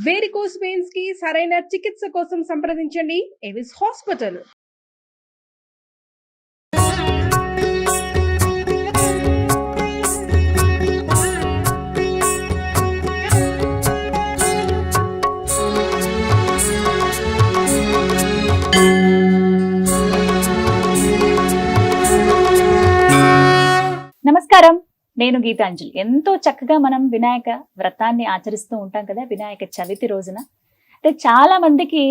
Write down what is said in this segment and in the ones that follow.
Varicose veins కి సరైన చికిత్స కోసం సంప్రదించండి ఎవిస్ హాస్పిటల్. నమస్కారం, నేను గీతాంజలి. ఎంతో చక్కగా మనం వినాయక వ్రతాన్ని ఆచరిస్తూ ఉంటాం కదా, వినాయక చవితి రోజున. అంటే చాలా మందికి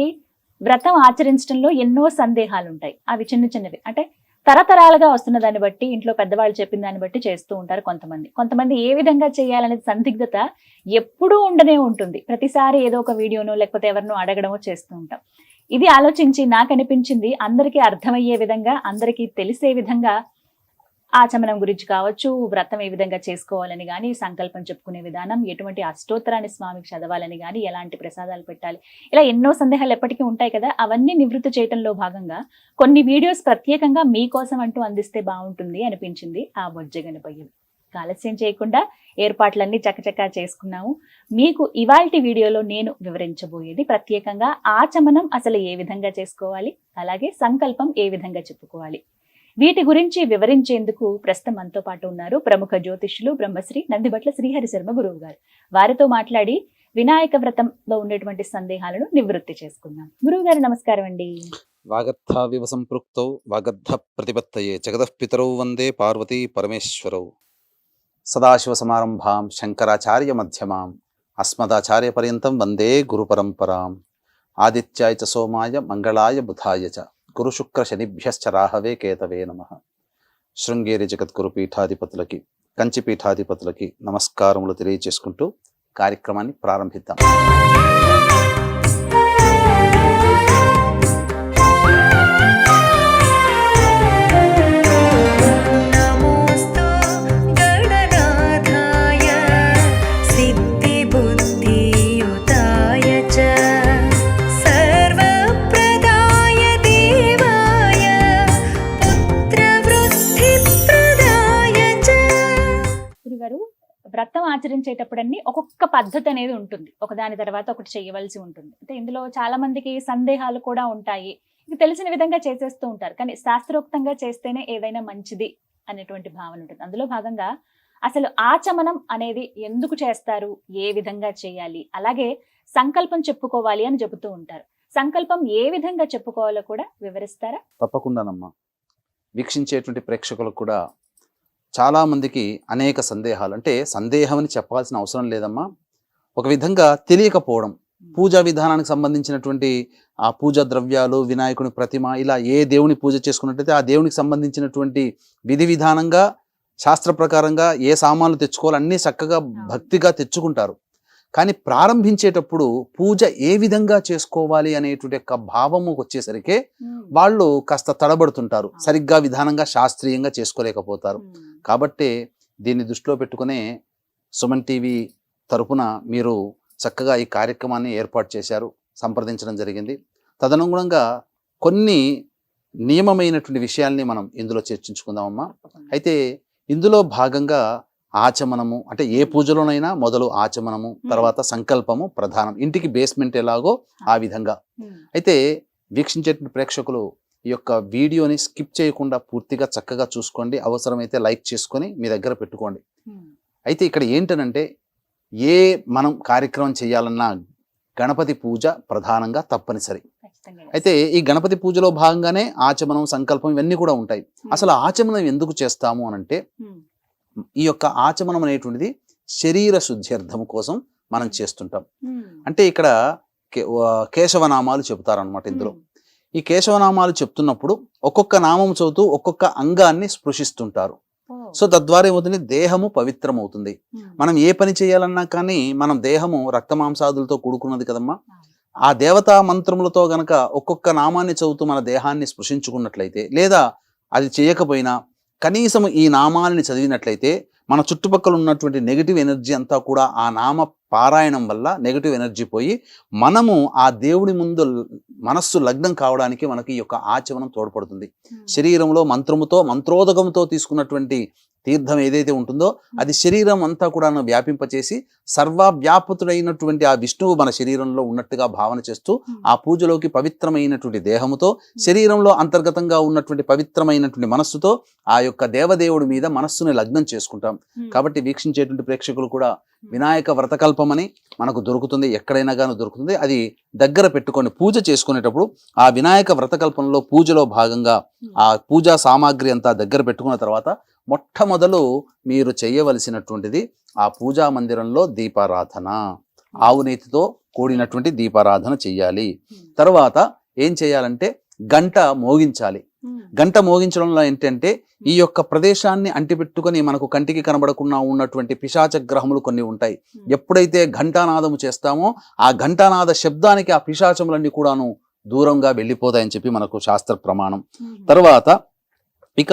వ్రతం ఆచరించడంలో ఎన్నో సందేహాలు ఉంటాయి. అవి చిన్న చిన్నవి, అంటే తరతరాలుగా వస్తున్న దాన్ని బట్టి, ఇంట్లో పెద్దవాళ్ళు చెప్పిన దాన్ని బట్టి చేస్తూ ఉంటారు కొంతమంది ఏ విధంగా చేయాలనే సందిగ్ధత ఎప్పుడూ ఉండనే ఉంటుంది. ప్రతిసారి ఏదో ఒక వీడియోనో లేకపోతే ఎవరినో అడగడమో చేస్తూ ఉంటాం. ఇది ఆలోచించి నాకు అనిపించింది, అందరికీ అర్థమయ్యే విధంగా, అందరికీ తెలిసే విధంగా ఆచమనం గురించి కావచ్చు, వ్రతం ఏ విధంగా చేసుకోవాలని కానీ, సంకల్పం చెప్పుకునే విధానం, ఎటువంటి అష్టోత్తరాన్ని స్వామికి చదవాలని కానీ, ఎలాంటి ప్రసాదాలు పెట్టాలి, ఇలా ఎన్నో సందేహాలు ఎప్పటికీ ఉంటాయి కదా. అవన్నీ నివృత్తి చేయడంలో భాగంగా కొన్ని వీడియోస్ ప్రత్యేకంగా మీకోసం అంటూ అందిస్తే బాగుంటుంది అనిపించింది. ఆ బొజ్జగనపయ్యలు ఆలస్యం చేయకుండా ఏర్పాట్లన్నీ చకచకా చేసుకున్నాము. మీకు ఇవాల్టి వీడియోలో నేను వివరించబోయేది ప్రత్యేకంగా ఆచమనం అసలు ఏ విధంగా చేసుకోవాలి, అలాగే సంకల్పం ఏ విధంగా చెప్పుకోవాలి, వీటి గురించి వివరించేందుకు ప్రస్తుతం మనతో పాటు ఉన్నారు ప్రముఖ జ్యోతిష్యులు బ్రహ్మశ్రీ నందిబట్ల శ్రీహరి శర్మ గురువు గారు. వారితో మాట్లాడి వినాయక వ్రతంలో ఉండేటువంటి సందేహాలను నివృత్తి చేసుకుందాం. గురువు గారు నమస్కారం అండి. వాగర్థావివ సంపృక్తౌ వాగర్థ ప్రతిపత్తయే జగదః పితరౌ వందే పార్వతీ పరమేశ్వరౌ. సదాశివ సమారంభాం శంకరాచార్య మధ్యమాం అస్మదాచార్య పర్యంతం వందే గురు పరంపరాం. ఆదిత్యాయ చ సోమాయ మంగళాయ బుధాయ చ గురు శుక్ర శనిభ్యశ్చ రాహవే కేతవే నమః. శృంగేరి జగద్గురు పీఠాధిపతులకి, కంచి పీఠాధిపతులకి నమస్కారములు తెలియజేసుకుంటూ కార్యక్రమాన్ని ప్రారంభిద్దాం. వ్రతం ఆచరించేటప్పుడన్నీ ఒక్కొక్క పద్ధతి అనేది ఉంటుంది, ఒకదాని తర్వాత ఒకటి చేయవలసి ఉంటుంది. అంటే ఇందులో చాలా మందికి సందేహాలు కూడా ఉంటాయి. ఇది తెలిసిన విధంగా చేసేస్తూ ఉంటారు, కానీ శాస్త్రోక్తంగా చేస్తేనే ఏదైనా మంచిది అనేటువంటి భావన ఉంటుంది. అందులో భాగంగా అసలు ఆచమనం అనేది ఎందుకు చేస్తారు, ఏ విధంగా చేయాలి, అలాగే సంకల్పం చెప్పుకోవాలి అని చెబుతూ ఉంటారు. సంకల్పం ఏ విధంగా చెప్పుకోవాలో కూడా వివరిస్తారా? తప్పకుండానమ్మా. వీక్షించేటువంటి ప్రేక్షకులకు కూడా చాలా మందికి అనేక సందేహాలు, అంటే సందేహం అని చెప్పాల్సిన అవసరం లేదమ్మా, ఒక విధంగా తెలియకపోవడం. పూజా విధానానికి సంబంధించినటువంటి ఆ పూజా ద్రవ్యాలు, వినాయకుని ప్రతిమ, ఇలా ఏ దేవుని పూజ చేసుకున్నట్టయితే ఆ దేవునికి సంబంధించినటువంటి విధి విధానంగా శాస్త్ర ప్రకారంగా ఏ సామాన్లు తెచ్చుకోవాలి అన్నీ చక్కగా భక్తిగా తెచ్చుకుంటారు. కానీ ప్రారంభించేటప్పుడు పూజ ఏ విధంగా చేసుకోవాలి అనేటువంటి యొక్క భావము వచ్చేసరికి వాళ్ళు కాస్త తడబడుతుంటారు, సరిగ్గా విధానంగా శాస్త్రీయంగా చేసుకోలేకపోతారు. కాబట్టి దీన్ని దృష్టిలో పెట్టుకునే సుమన్ టీవీ తరపున మీరు చక్కగా ఈ కార్యక్రమాన్ని ఏర్పాటు చేశారు, సంప్రదించడం జరిగింది. తదనుగుణంగా కొన్ని నియమమైనటువంటి విషయాల్ని మనం ఇందులో చర్చించుకుందామమ్మా. అయితే ఇందులో భాగంగా ఆచమనము, అంటే ఏ పూజలోనైనా మొదలు ఆచమనము, తర్వాత సంకల్పము ప్రధానం. ఇంటికి బేస్మెంట్ ఎలాగో ఆ విధంగా. అయితే వీక్షించే ప్రేక్షకులు ఈ యొక్క వీడియోని స్కిప్ చేయకుండా పూర్తిగా చక్కగా చూసుకోండి. అవసరమైతే లైక్ చేసుకొని మీ దగ్గర పెట్టుకోండి. అయితే ఇక్కడ ఏంటనంటే, ఏ మనం కార్యక్రమం చేయాలన్నా గణపతి పూజ ప్రధానంగా తప్పనిసరి. అయితే ఈ గణపతి పూజలో భాగంగానే ఆచమనం, సంకల్పం ఇవన్నీ కూడా ఉంటాయి. అసలు ఆచమనం ఎందుకు చేస్తాము అనంటే, ఈ యొక్క ఆచమనం అనేటువంటిది శరీర శుద్ధ్యర్థం కోసం మనం చేస్తుంటాం. అంటే ఇక్కడ కేశవనామాలు చెబుతారనమాట. ఇందులో ఈ కేశవనామాలు చెప్తున్నప్పుడు ఒక్కొక్క నామం చదువుతూ ఒక్కొక్క అంగాన్ని స్పృశిస్తుంటారు. సో తద్వారా ఏమవుతుంది, దేహము పవిత్రమవుతుంది. మనం ఏ పని చేయాలన్నా కానీ మనం దేహము రక్తమాంసాదులతో కూడుకున్నది కదమ్మా. ఆ దేవతా మంత్రములతో గనక ఒక్కొక్క నామాన్ని చదువుతూ మన దేహాన్ని స్పృశించుకున్నట్లయితే, లేదా అది చేయకపోయినా కనీసం ఈ నామాలని చదివినట్లయితే మన చుట్టుపక్కల ఉన్నటువంటి నెగిటివ్ ఎనర్జీ అంతా కూడా ఆ నామ పారాయణం వల్ల నెగిటివ్ ఎనర్జీ పోయి మనము ఆ దేవుడి ముందు మనస్సు లగ్నం కావడానికి మనకి ఈ యొక్క ఆచమనం తోడ్పడుతుంది. శరీరంలో మంత్రముతో, మంత్రోదకంతో తీసుకున్నటువంటి తీర్థం ఏదైతే ఉంటుందో అది శరీరం అంతా కూడా వ్యాపింపచేసి సర్వవ్యాపతుడైనటువంటి ఆ విష్ణువు మన శరీరంలో ఉన్నట్టుగా భావన చేస్తూ ఆ పూజలోకి పవిత్రమైనటువంటి దేహముతో శరీరంలో అంతర్గతంగా ఉన్నటువంటి పవిత్రమైనటువంటి మనస్సుతో ఆ యొక్క దేవదేవుడి మీద మనస్సుని లగ్నం చేసుకుంటాం. కాబట్టి వీక్షించేటువంటి ప్రేక్షకులు కూడా వినాయక వ్రతకల్పమని మనకు దొరుకుతుంది, ఎక్కడైనా కానీ దొరుకుతుంది. అది దగ్గర పెట్టుకొని పూజ చేసుకునేటప్పుడు ఆ వినాయక వ్రతకల్పంలో పూజలో భాగంగా ఆ పూజా సామాగ్రి అంతా దగ్గర పెట్టుకున్న తర్వాత మొట్టమొదలు మీరు చేయవలసినటువంటిది ఆ పూజా మందిరంలో దీపారాధన, ఆవు నేతితో కూడినటువంటి దీపారాధన చెయ్యాలి. తర్వాత ఏం చేయాలంటే గంట మోగించాలి. గంట మోగించడంలో ఏంటంటే ఈ యొక్క ప్రదేశాన్ని అంటిపెట్టుకొని మనకు కంటికి కనబడకుండా ఉన్నటువంటి పిశాచ గ్రహములు కొన్ని ఉంటాయి. ఎప్పుడైతే ఘంటానాదము చేస్తామో ఆ ఘంటానాద శబ్దానికి ఆ పిశాచములన్నీ కూడాను దూరంగా వెళ్ళిపోతాయని చెప్పి మనకు శాస్త్ర ప్రమాణం. తర్వాత ఇక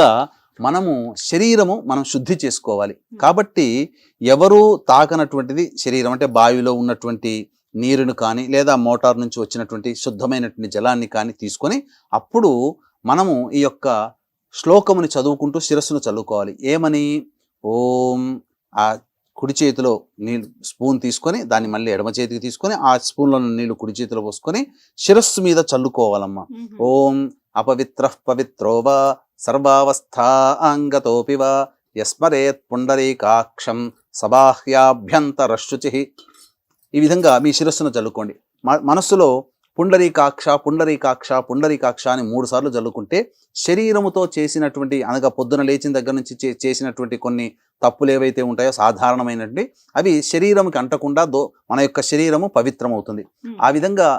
మనము శరీరము మనం శుద్ధి చేసుకోవాలి. కాబట్టి ఎవరు తాకనటువంటిది శరీరం అంటే బావిలో ఉన్నటువంటి నీరును కానీ లేదా మోటార్ నుంచి వచ్చినటువంటి శుద్ధమైనటువంటి జలాన్ని కానీ తీసుకొని అప్పుడు మనము ఈ యొక్క శ్లోకముని చదువుకుంటూ శిరస్సును చల్లుకోవాలి. ఏమని? ఓం, ఆ కుడి చేతిలో నీళ్ళు స్పూన్ తీసుకొని దాన్ని మళ్ళీ ఎడమ చేతికి తీసుకొని ఆ స్పూన్లో నీళ్లు కుడి చేతిలో పోసుకొని శిరస్సు మీద చల్లుకోవాలమ్మా. ఓం అపవిత్ర పవిత్రోవా సర్వావస్థాంగతోపివా యస్మరేత్ పుండరీకాక్షం సబాహ్యాభ్యంతరశుచి. ఈ విధంగా మీ శిరస్సును చల్లుకోండి. మనస్సులో పుండరీకాక్ష పుండరీకాక్ష పుండరీకాక్ష అని 3 సార్లు చల్లుకుంటే శరీరముతో చేసినటువంటి అనగా పొద్దున లేచిన దగ్గర నుంచి చేసినటువంటి కొన్ని తప్పులు ఏవైతే ఉంటాయో సాధారణమైనటువంటి అవి శరీరంకి అంటకుండా మన యొక్క శరీరము పవిత్రమవుతుంది. ఆ విధంగా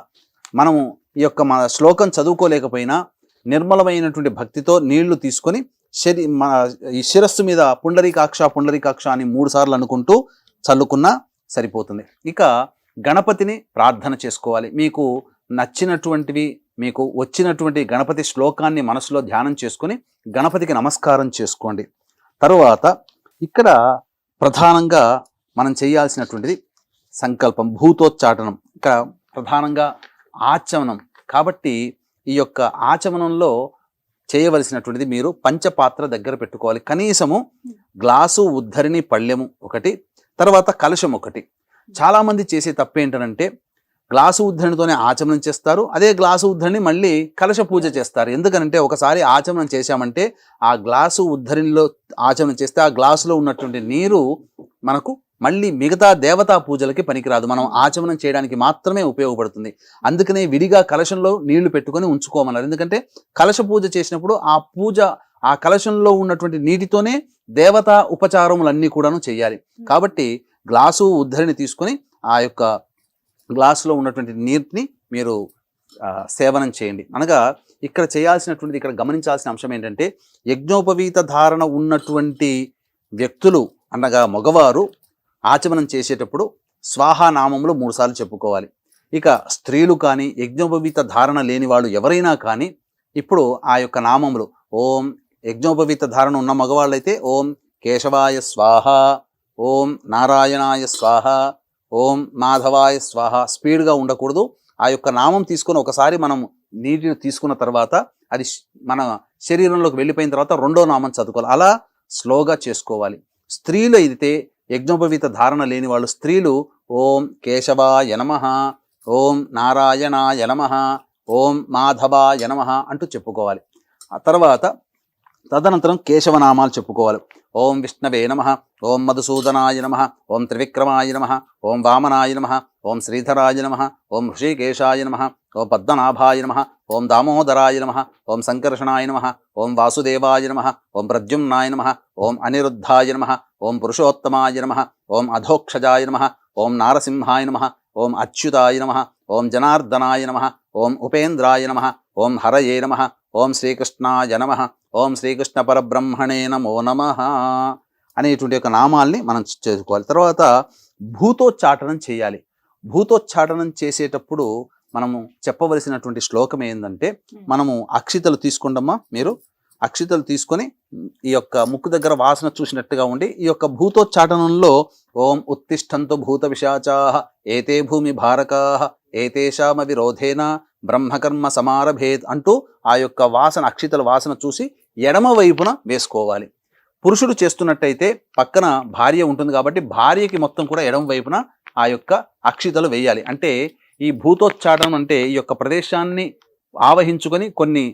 మనము ఈ యొక్క మన శ్లోకం చదువుకోలేకపోయినా నిర్మలమైనటువంటి భక్తితో నీళ్లు తీసుకొని మన ఈ శిరస్సు మీద పుండరీకాక్ష పుండరీకాక్ష అని 3 సార్లు అనుకుంటూ చల్లుకున్నా సరిపోతుంది. ఇక గణపతిని ప్రార్థన చేసుకోవాలి. మీకు నచ్చినటువంటివి మీకు వచ్చినటువంటి గణపతి శ్లోకాన్ని మనసులో ధ్యానం చేసుకొని గణపతికి నమస్కారం చేసుకోండి. తరువాత ఇక్కడ ప్రధానంగా మనం చేయాల్సినటువంటిది సంకల్పం, భూతోచ్చాటనం. ఇక్కడ ప్రధానంగా ఆచమనం. కాబట్టి ఈ యొక్క ఆచమనంలో చేయవలసినటువంటిది మీరు పంచపాత్ర దగ్గర పెట్టుకోవాలి. కనీసము గ్లాసు ఉద్ధరిణి పళ్ళెము ఒకటి, తర్వాత కలశం ఒకటి. చాలామంది చేసే తప్పేంటనంటే గ్లాసు ఉద్ధరణితోనే ఆచమనం చేస్తారు, అదే గ్లాసు ఉద్ధరణి మళ్ళీ కలశ పూజ చేస్తారు. ఎందుకనంటే ఒకసారి ఆచమనం చేశామంటే ఆ గ్లాసు ఉద్ధరణిలో ఆచమనం చేస్తే ఆ గ్లాసులో ఉన్నటువంటి నీరు మనకు మళ్ళీ మిగతా దేవతా పూజలకి పనికిరాదు, మనం ఆచమనం చేయడానికి మాత్రమే ఉపయోగపడుతుంది. అందుకనే విడిగా కలశంలో నీళ్లు పెట్టుకొని ఉంచుకోమన్నారు. ఎందుకంటే కలశ పూజ చేసినప్పుడు ఆ కలశంలో ఉన్నటువంటి నీటితోనే దేవతా ఉపచారములన్నీ కూడాను చేయాలి. కాబట్టి గ్లాసు ఉద్ధరిని తీసుకొని ఆ యొక్క గ్లాసులో ఉన్నటువంటి నీటిని మీరు సేవనం చేయండి. అనగా ఇక్కడ చేయాల్సినటువంటిది, ఇక్కడ గమనించాల్సిన అంశం ఏంటంటే యజ్ఞోపవీత ధారణ ఉన్నటువంటి వ్యక్తులు అనగా మగవారు ఆచమనం చేసేటప్పుడు స్వాహా నామములు 3 సార్లు చెప్పుకోవాలి. ఇక స్త్రీలు కానీ యజ్ఞోపవీత ధారణ లేని వాళ్ళు ఎవరైనా కానీ ఇప్పుడు ఆ యొక్క నామములు ఓం, యజ్ఞోపవీత ధారణ ఉన్న మగవాళ్ళైతే ఓం కేశవాయ స్వాహ, ఓం నారాయణాయ స్వాహ, ఓం మాధవాయ స్వాహ. స్పీడ్గా ఉండకూడదు. ఆ యొక్క నామం తీసుకొని ఒకసారి మనం నీటిని తీసుకున్న తర్వాత అది మన శరీరంలోకి వెళ్ళిపోయిన తర్వాత రెండో నామం చదువుకోవాలి. అలా స్లోగా చేసుకోవాలి. స్త్రీలు అయితే యజ్ఞోపవీత ధారణ లేని వాళ్ళు స్త్రీలు ఓం కేశవాయ నమః, ఓం నారాయణాయ నమః, ఓం మాధవాయ నమః అంటూ చెప్పుకోవాలి. ఆ తర్వాత తదనంతరం కేశవనామాలు చెప్పుకోవాలి. ఓం విష్ణవే నమః, ఓం మధుసూదనాయ నమః, ఓం త్రివిక్రమాయ నమః, ఓం వామనాయ నమః, ఓం శ్రీధరాయ నమః, ఓం హృషికేశాయ నమః, ఓం పద్మనాభాయ నమః, ఓం దామోదరాయ నమః, ఓం సంకర్షణాయ నమః, ఓం వాసుదేవాయ నమః, ఓం ప్రద్యుమ్నాయ నమః, ఓం అనిరుద్ధాయ నమః, ఓం పురుషోత్తమాయ నమః, ఓం అధోక్షజాయ నమః, ఓం నారసింహాయ నమః, ఓం అచ్యుతాయ నమః, ఓం జనార్దనాయ నమః, ఓం ఉపేంద్రాయ నమః, ఓం హరయే నమః, ఓం శ్రీకృష్ణాయ నమః, ఓం శ్రీకృష్ణ పరబ్రహ్మణే నమో నమః అనేటువంటి యొక్క నామాల్ని మనం చేసుకోవాలి. తర్వాత భూతోచ్చాటనం చేయాలి. భూతోచ్చాటనం చేసేటప్పుడు మనము చెప్పవలసినటువంటి శ్లోకం ఏంటంటే, మనము అక్షితలు తీసుకోండమ్మా. మీరు అక్షితలు తీసుకొని ఈ యొక్క ముక్కు దగ్గర వాసన చూసినట్టుగా ఉండి ఈ యొక్క భూతోచ్చాటనంలో ఓం ఉత్తిష్టంతు భూత విశాచాః ఏతే భూమి భారకాః ఏతేషామ విరోధేన బ్రహ్మకర్మ సమారభేత్ అంటూ ఆ యొక్క వాసన అక్షితల వాసన చూసి ఎడమ వైపున వేసుకోవాలి. పురుషుడు చేస్తున్నట్టయితే పక్కన భార్య ఉంటుంది కాబట్టి భార్యకి మొత్తం కూడా ఎడమ వైపున ఆ యొక్క అక్షితలు వేయాలి. అంటే ఈ భూతోచ్చాటనం అంటే ఈ యొక్క ప్రదేశాన్ని ఆవహించుకొని కొన్ని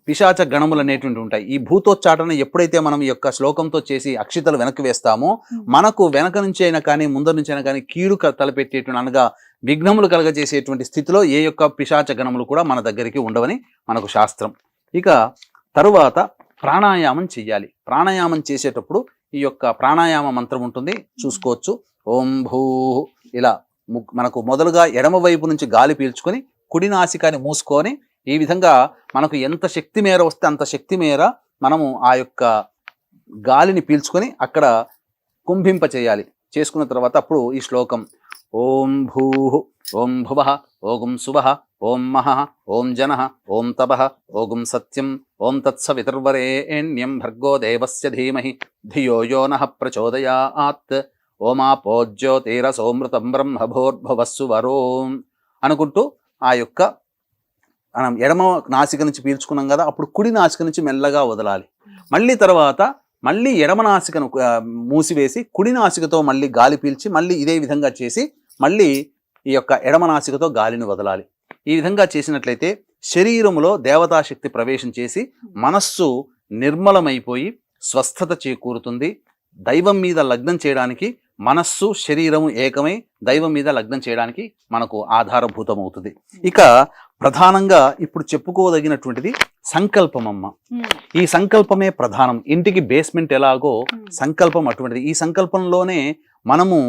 పిశాచ గణములు అనేటువంటి ఉంటాయి. ఈ భూతోచ్చాటన ఎప్పుడైతే మనం ఈ యొక్క శ్లోకంతో చేసి అక్షితలు వెనక్కి వేస్తామో మనకు వెనక నుంచి అయినా కానీ ముందర నుంచి అయినా కానీ కీడు తలపెట్టేటువంటి అనగా విఘ్నములు కలగజేసేటువంటి స్థితిలో ఏ యొక్క పిశాచ గణములు కూడా మన దగ్గరికి ఉండవని మనకు శాస్త్రం. ఇక తరువాత ప్రాణాయామం చెయ్యాలి. ప్రాణాయామం చేసేటప్పుడు ఈ యొక్క ప్రాణాయామ మంత్రం ఉంటుంది, చూసుకోవచ్చు. ఓం భూ, ఇలా మనకు మొదలుగా ఎడమ వైపు నుంచి గాలి పీల్చుకొని కుడి నాసికాన్ని మూసుకొని ఈ విధంగా మనకు ఎంత శక్తి మేర వస్తే అంత శక్తి మేర మనము ఆ యొక్క గాలిని పీల్చుకొని అక్కడ కుంభింప చేయాలి. చేసుకున్న తర్వాత అప్పుడు ఈ శ్లోకం ఓం భూ ఓం భువః ఓం సువః ఓం మహః ఓం జనః ఓం తపః ఓం సత్యం ఓం తత్సవితుర్వరేణ్యం భర్గో దేవస్య ధీమహి ధియో యో నః ప్రచోదయాత్ ఓమాపో జ్యోతిరసోమృతం బ్రహ్మభూర్భువస్సు వరోం అనుకుంటూ ఆ యొక్క మనం ఎడమ నాసిక నుంచి పీల్చుకున్నాం కదా, అప్పుడు కుడి నాసిక నుంచి మెల్లగా వదలాలి. మళ్ళీ తర్వాత మళ్ళీ ఎడమ నాసికను మూసివేసి కుడి నాసికతో మళ్ళీ గాలి పీల్చి మళ్ళీ ఇదే విధంగా చేసి మళ్ళీ ఈ యొక్క ఎడమ నాసికతో గాలిని వదలాలి. ఈ విధంగా చేసినట్లయితే శరీరములో దేవతాశక్తి ప్రవేశం చేసి మనస్సు నిర్మలమైపోయి స్వస్థత చేకూరుతుంది. దైవం మీద లగ్నం చేయడానికి మనస్సు శరీరము ఏకమై దైవం మీద లగ్నం చేయడానికి మనకు ఆధారభూతమవుతుంది. ఇక ప్రధానంగా ఇప్పుడు చెప్పుకోదగినటువంటిది సంకల్పమమ్మ. ఈ సంకల్పమే ప్రధానం. ఇంటికి బేస్మెంట్ ఎలాగో సంకల్పం అటువంటిది. ఈ సంకల్పంలోనే మనము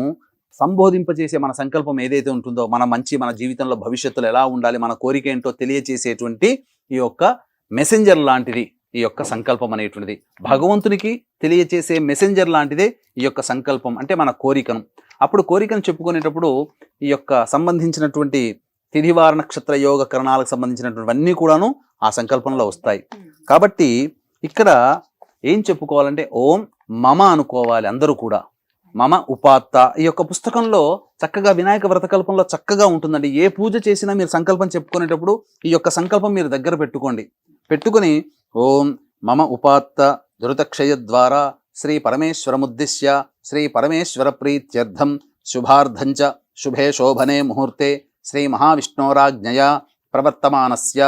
సంబోధింపజేసే మన సంకల్పం ఏదైతే ఉంటుందో మన జీవితంలో భవిష్యత్తులో ఎలా ఉండాలి, మన కోరిక ఏంటో తెలియచేసేటువంటి ఈ యొక్క మెసెంజర్ లాంటిది ఈ యొక్క సంకల్పం అనేటువంటిది. భగవంతునికి తెలియచేసే మెసెంజర్ లాంటిదే ఈ యొక్క సంకల్పం. అంటే మన కోరికను అప్పుడు కోరికను చెప్పుకునేటప్పుడు ఈ యొక్క సంబంధించినటువంటి తిథివార నక్షత్ర యోగ కరణాలకు సంబంధించినటువంటివన్నీ కూడాను ఆ సంకల్పంలో వస్తాయి. కాబట్టి ఇక్కడ ఏం చెప్పుకోవాలంటే ఓం మమ అనుకోవాలి అందరూ కూడా. మమ ఉపాత్త ఈ యొక్క పుస్తకంలో చక్కగా వినాయక వ్రతకల్పంలో చక్కగా ఉంటుందండి. ఏ పూజ చేసినా మీరు సంకల్పం చెప్పుకునేటప్పుడు ఈ యొక్క సంకల్పం మీరు దగ్గర పెట్టుకొని ఓం మమ ఉపాత్త దురితక్షయ ద్వారా శ్రీ పరమేశ్వరముద్దిశ్య శ్రీ పరమేశ్వర ప్రీత్యర్థం శుభార్థంచ శుభే శోభనే ముహూర్తే శ్రీ మహావిష్ణోరాజ్ఞయా ప్రవర్తమానస్య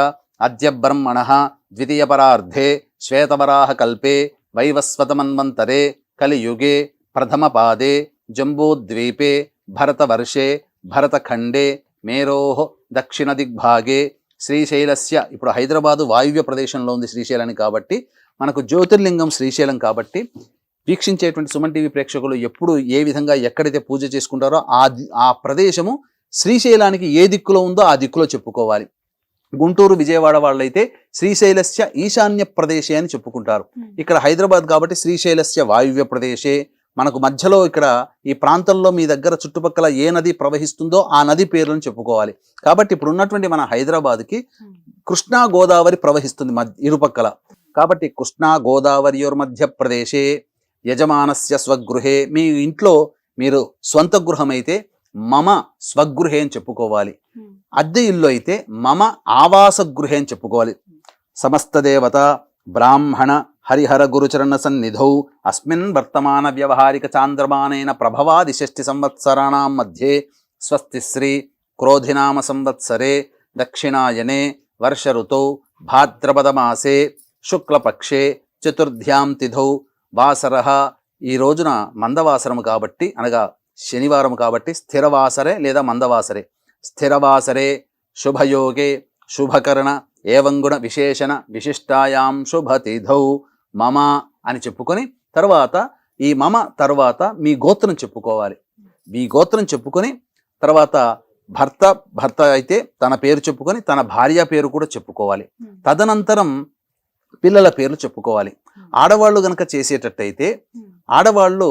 అద్య బ్రహ్మణః ద్వితీయపరార్ధే శ్వేతవరాహ కల్పే వైవస్వతమన్వంతరే కలియుగే ప్రథమపాదే జంబూద్వీపే భరతవర్షే భరతఖండే మేరోః దక్షిణ దిగ్భాగే శ్రీశైలస్య, ఇప్పుడు హైదరాబాదు వాయువ్య ప్రదేశంలో ఉంది శ్రీశైలాన్ని కాబట్టి మనకు జ్యోతిర్లింగం శ్రీశైలం కాబట్టి వీక్షించేటువంటి సుమన్ టీవీ ప్రేక్షకులు ఎప్పుడు ఏ విధంగా ఎక్కడైతే పూజ చేసుకుంటారో ఆ ప్రదేశము శ్రీశైలానికి ఏ దిక్కులో ఉందో ఆ దిక్కులో చెప్పుకోవాలి. గుంటూరు విజయవాడ వాళ్ళైతే శ్రీశైలస్య ఈశాన్య ప్రదేశే అని చెప్పుకుంటారు. ఇక్కడ హైదరాబాద్ కాబట్టి శ్రీశైలస్య వాయువ్య ప్రదేశే. మనకు మధ్యలో ఇక్కడ ఈ ప్రాంతంలో మీ దగ్గర చుట్టుపక్కల ఏ నది ప్రవహిస్తుందో ఆ నది పేర్లను చెప్పుకోవాలి. కాబట్టి ఇప్పుడు ఉన్నటువంటి మన హైదరాబాద్కి కృష్ణా గోదావరి ప్రవహిస్తుంది ఇరుపక్కల. కాబట్టి కృష్ణా గోదావరియోర్ మధ్య ప్రదేశే యజమానస్య స్వగృహే, మీ ఇంట్లో మీరు స్వంత గృహం అయితే మమ స్వగృహే అని చెప్పుకోవాలి. అద్దె ఇల్లు అయితే మమ ఆవాస గృహే అని చెప్పుకోవాలి. సమస్త దేవత బ్రాహ్మణ హరిహర గురుచరణ సన్నిధౌ అస్మిన్ వర్తమాన వ్యవహారిక చాంద్రమానేన ప్రభవాది 6 సంవత్సరాణం మధ్యే స్వస్తి శ్రీ క్రోధినామ సంవత్సరే దక్షిణాయనే వర్ష ఋతౌ భాద్రపద మాసే శుక్లపక్షే చతుర్థ్యాం తిథౌ వాసరః. ఈ రోజున మందవాసరము కాబట్టి అనగా శనివారం కాబట్టి స్థిరవాసరే లేదా మందవాసరే. స్థిరవాసరే శుభయోగే శుభకరణ ఏవంగుణ విశేషణ విశిష్టాయాం శుభతిథౌ మమ అని చెప్పుకొని తర్వాత ఈ మమ తర్వాత మీ గోత్రం చెప్పుకోవాలి. మీ గోత్రం చెప్పుకొని తర్వాత భర్త అయితే తన పేరు చెప్పుకొని తన భార్య పేరు కూడా చెప్పుకోవాలి. తదనంతరం పిల్లల పేర్లు చెప్పుకోవాలి. ఆడవాళ్ళు గనక చేసేటట్టయితే ఆడవాళ్ళు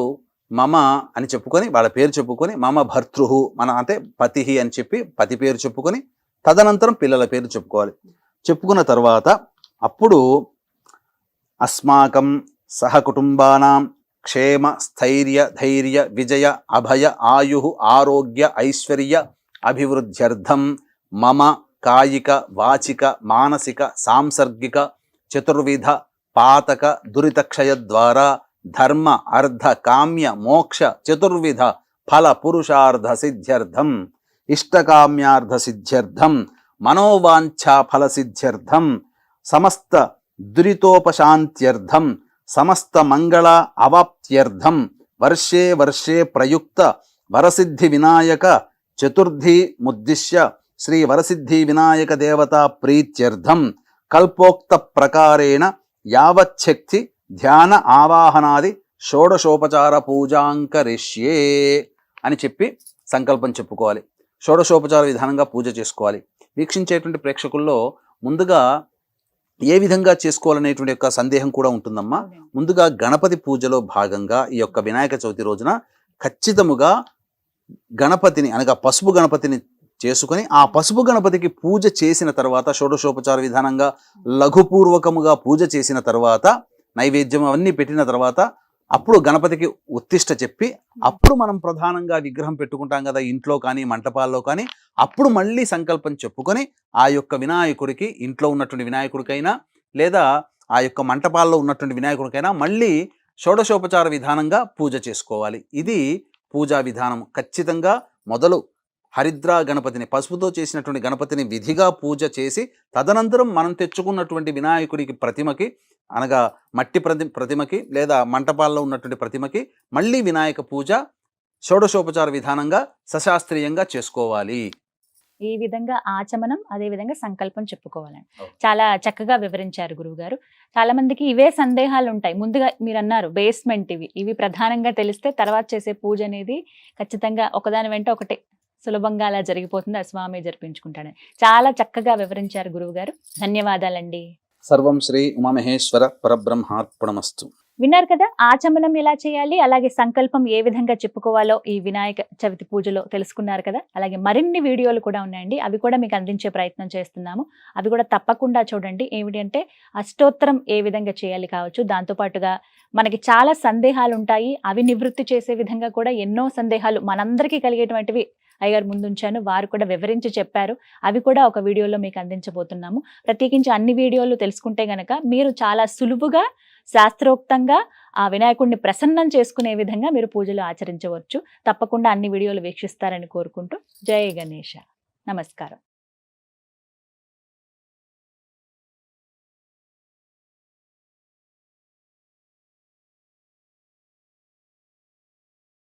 మమ అని చెప్పుకొని వాళ్ళ పేరు చెప్పుకొని మమ భర్తృహు అంటే పతి అని చెప్పి పతి పేరు చెప్పుకొని తదనంతరం పిల్లల పేరు చెప్పుకోవాలి. చెప్పుకున్న తర్వాత అప్పుడు అస్మాకం సహకుటుంబానాం క్షేమ స్థైర్య ధైర్య విజయ అభయ ఆయు ఆరోగ్య ఐశ్వర్య అభివృద్ధ్యర్థం మమ కాయిక వాచిక మానసిక సాంసర్గిక చతుర్విధ పాతక దురితక్షయ ద్వారా ధర్మ అర్ధ కామ్య మోక్ష చతుర్విధ ఫల పురుషార్థ సిద్ధ్యర్థం ఇష్టకామ్యార్థ సిద్ధ్యర్థం మనోవాంఛా ఫల సిద్ధ్యర్థం సమస్త దురితోపశాంత్యర్థం సమస్త మంగళ అవాప్త్యర్థం వర్షే వర్షే ప్రయుక్త వరసిద్ధి వినాయక చతుర్థి ముద్దిశ్య శ్రీ వరసిద్ధి వినాయక దేవతా ప్రీత్యర్థం కల్పోక్త ప్రకారేణ యావచ్చక్తి ధ్యాన ఆవాహనాది షోడశోపచార పూజాంకరిష్యే అని చెప్పి సంకల్పం చెప్పుకోవాలి. షోడశోపచార విధానంగా పూజ చేసుకోవాలి. వీక్షించేటువంటి ప్రేక్షకుల్లో ముందుగా ఏ విధంగా చేసుకోవాలనేటువంటి యొక్క సందేహం కూడా ఉంటుందమ్మా. ముందుగా గణపతి పూజలో భాగంగా ఈ యొక్క వినాయక చవితి రోజున ఖచ్చితముగా గణపతిని అనగా పసుపు గణపతిని చేసుకొని ఆ పసుపు గణపతికి పూజ చేసిన తర్వాత షోడశోపచార విధానంగా లఘుపూర్వకముగా పూజ చేసిన తర్వాత నైవేద్యం అవన్నీ పెట్టిన తర్వాత అప్పుడు గణపతికి ఉత్తిష్ట చెప్పి అప్పుడు మనం ప్రధానంగా విగ్రహం పెట్టుకుంటాం కదా ఇంట్లో కానీ మంటపాల్లో కానీ, అప్పుడు మళ్ళీ సంకల్పం చెప్పుకొని ఆ యొక్క వినాయకుడికి ఇంట్లో ఉన్నటువంటి వినాయకుడికైనా లేదా ఆ యొక్క మంటపాల్లో ఉన్నటువంటి వినాయకుడికైనా మళ్ళీ షోడశోపచార విధానంగా పూజ చేసుకోవాలి. ఇది పూజా విధానం. ఖచ్చితంగా మొదలు హరిద్రా గణపతిని పసుపుతో చేసినటువంటి గణపతిని విధిగా పూజ చేసి తదనంతరం మనం తెచ్చుకున్నటువంటి వినాయకుడికి ప్రతిమకి అనగా మట్టి ప్రతిమకి లేదా మంటపాల్లో ఉన్నటువంటి ప్రతిమకి మళ్ళీ వినాయక పూజ షోడశోపచార విధానంగా సశాస్త్రీయంగా చేసుకోవాలి. ఈ విధంగా ఆచమనం, అదే విధంగా సంకల్పం చెప్పుకోవాలండి. చాలా చక్కగా వివరించారు గురువుగారు. చాలా మందికి ఇవే సందేహాలు ఉంటాయి. ముందుగా మీరు అన్నారు బేస్మెంట్ ఇవి ప్రధానంగా తెలిస్తే తర్వాత చేసే పూజ అనేది ఖచ్చితంగా ఒకదాని వెంట ఒకటి సులభంగా అలా జరిగిపోతుంది. ఆ స్వామి జరిపించుకుంటాడని చాలా చక్కగా వివరించారు గురువుగారు. ధన్యవాదాలండి. సర్వం శ్రీ ఉమామహేశ్వర పరబ్రహ్మార్పణమస్తు. విన్నారు కదా, ఆచమనం ఎలా చేయాలి, అలాగే సంకల్పం ఏ విధంగా చెప్పుకోవాలో ఈ వినాయక చవితి పూజలో తెలుసుకున్నారు కదా. అలాగే మరిన్ని వీడియోలు కూడా ఉన్నాయండి, అవి కూడా మీకు అందించే ప్రయత్నం చేస్తున్నాము. అవి కూడా తప్పకుండా చూడండి. ఏమిటంటే అష్టోత్తరం ఏ విధంగా చేయాలి కావచ్చు, దాంతోపాటుగా మనకి చాలా సందేహాలు ఉంటాయి, అవి నివృత్తి చేసే విధంగా కూడా ఎన్నో సందేహాలు మనందరికీ కలిగేటువంటివి అయ్యగారు ముందుంచాను, వారు కూడా వివరించి చెప్పారు. అవి కూడా ఒక వీడియోలో మీకు అందించబోతున్నాము. ప్రత్యేకించి అన్ని వీడియోలు తెలుసుకుంటే గనక మీరు చాలా సులువుగా శాస్త్రోక్తంగా ఆ వినాయకుడిని ప్రసన్నం చేసుకునే విధంగా మీరు పూజలు ఆచరించవచ్చు. తప్పకుండా అన్ని వీడియోలు వీక్షిస్తారని కోరుకుంటూ జై గణేష. నమస్కారం.